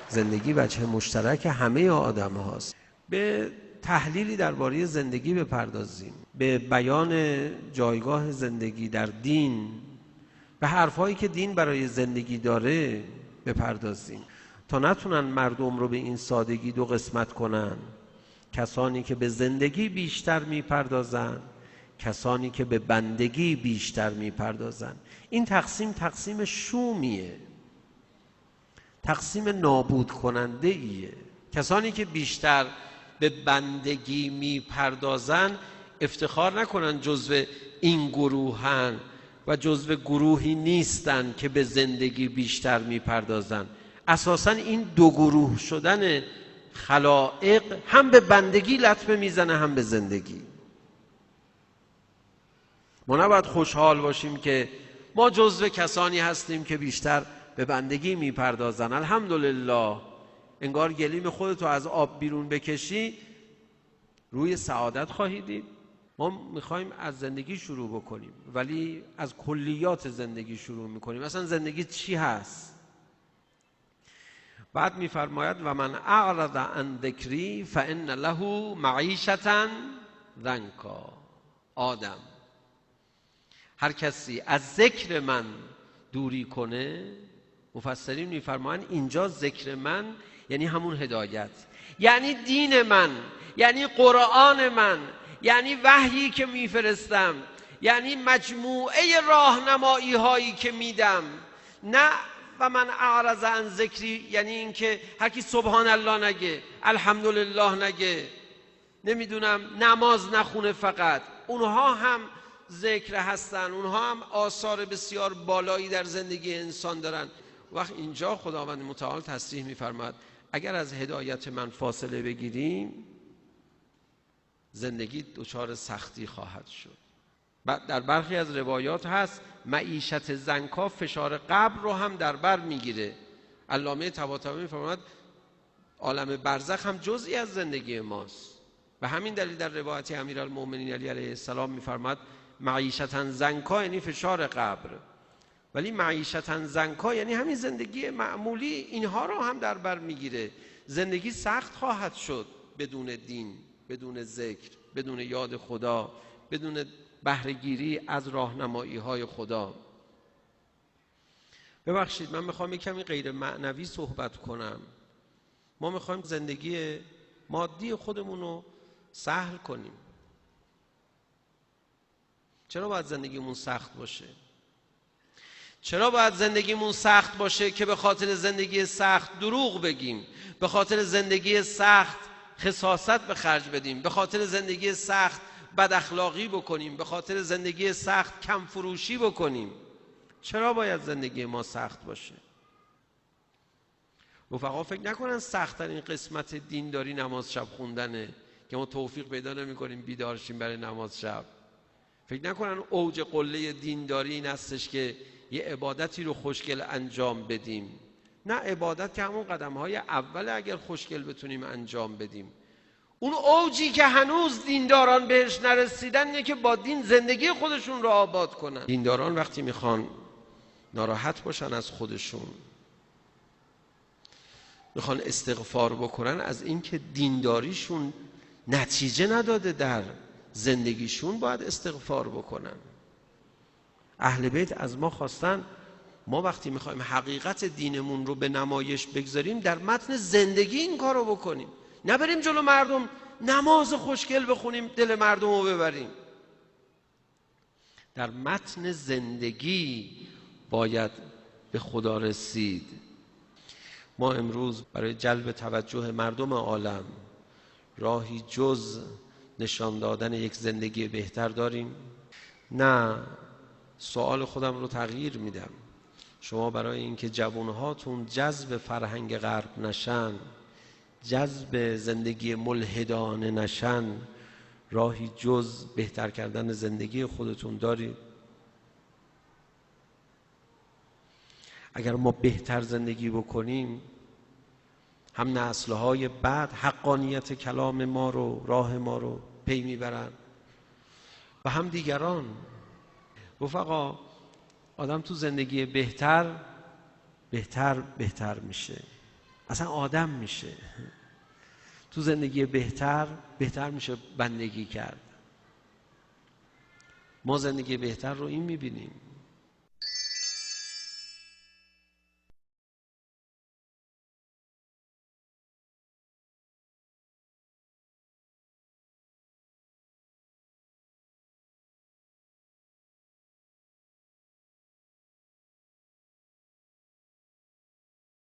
زندگی وجه مشترک همه آدم هاست. به تحلیلی درباره زندگی بپردازیم، به بیان جایگاه زندگی در دین، به حرفایی که دین برای زندگی داره بپردازیم تا نتونن مردم رو به این سادگی دو قسمت کنن: کسانی که به زندگی بیشتر میپردازن، کسانی که به بندگی بیشتر میپردازن. این تقسیم شومیه، تقسیم نابود کننده ایه. کسانی که بیشتر به بندگی میپردازن افتخار نکنن جزو این گروهن و جزو گروهی نیستن که به زندگی بیشتر میپردازن. اساساً این دو گروه شدن خلائق هم به بندگی لطمه میزنه هم به زندگی. ما نباید خوشحال باشیم که ما جزو کسانی هستیم که بیشتر به بندگی میپردازن. الحمدلله، انگار گلیم خودتو از آب بیرون بکشی روی سعادت خواهی دید. ما میخوایم از زندگی شروع بکنیم ولی از کلیات زندگی شروع میکنیم. اصلا زندگی چی هست؟ بعد میفرماید و من اعرض عن ذکری فان له معیشة ضنکا. آدم، هر کسی از ذکر من دوری کنه، مفسرین میفرمایند اینجا ذکر من یعنی همون هدایت، یعنی دین من، یعنی قرآن من، یعنی وحیی که میفرستم، یعنی مجموعه راهنمایی هایی که میدم. نه و من اعرض عن ذکری یعنی اینکه هر کی سبحان الله نگه، الحمدلله نگه، نمیدونم نماز نخونه. فقط اونها هم ذکر هستن، اونها هم آثار بسیار بالایی در زندگی انسان دارن. وقت اینجا خداوند متعال تصریح میفرماد اگر از هدایت من فاصله بگیریم زندگی دچار سختی خواهد شد. در برخی از روایات هست معیشت ضنکا فشار قبر رو هم در بر میگیره. علامه طباطبایی میفرماد عالم برزخ هم جزئی از زندگی ماست. به همین دلیل در روایت امیرالمؤمنین علی علیه السلام میفرماد معیشتاً ضنکا یعنی فشار قبر، ولی معیشتاً ضنکا یعنی همین زندگی معمولی اینها رو هم در بر میگیره. زندگی سخت خواهد شد بدون دین، بدون ذکر، بدون یاد خدا، بدون بهره‌گیری از راهنمایی های خدا. ببخشید من میخوام یک کمی غیر معنوی صحبت کنم. ما میخوایم زندگی مادی خودمون رو سهل کنیم. چرا باید زندگیمون سخت باشه؟ چرا باید زندگیمون سخت باشه که به خاطر زندگی سخت دروغ بگیم، به خاطر زندگی سخت خساست به خرج بدیم، به خاطر زندگی سخت بد اخلاقی بکنیم، به خاطر زندگی سخت کم فروشی بکنیم؟ چرا باید زندگی ما سخت باشه؟ رفقا فکر نکنن سخت‌ترین قسمت دینداری نماز شب خوندنه که ما توفیق پیدا نمی‌کنیم بیدار شیم برای نماز شب. فکر نکنن اوج قله دینداری این هستش که یه عبادتی رو خوشگل انجام بدیم. نه، عبادت که همون قدم‌های اول اگر خوشگل بتونیم انجام بدیم. اون اوجی که هنوز دینداران بهش نرسیدن اینه که با دین زندگی خودشون رو آباد کنن. دینداران وقتی میخوان ناراحت باشن از خودشون، میخوان استغفار بکنن از اینکه دینداریشون نتیجه نداده در زندگیشون، باید استغفار بکنن. اهل بیت از ما خواستن ما وقتی میخوایم حقیقت دینمون رو به نمایش بگذاریم در متن زندگی این کار رو بکنیم، نبریم جلو مردم نماز خوشگل بخونیم دل مردم رو ببریم. در متن زندگی باید به خدا رسید. ما امروز برای جلب توجه مردم عالم راهی جز نشان دادن یک زندگی بهتر داریم؟ نه. سوال خودم رو تغییر میدم. شما برای اینکه جوانهاتون جذب فرهنگ غرب نشن، جذب زندگی ملحدانه نشن، راهی جز بهتر کردن زندگی خودتون دارید؟ اگر ما بهتر زندگی بکنیم هم نسل‌های بعد حقانیت کلام ما رو، راه ما رو پی میبرن و هم دیگران. رفقا آدم تو زندگی بهتر میشه. اصلا آدم میشه. تو زندگی بهتر میشه بندگی کرد. ما زندگی بهتر رو این میبینیم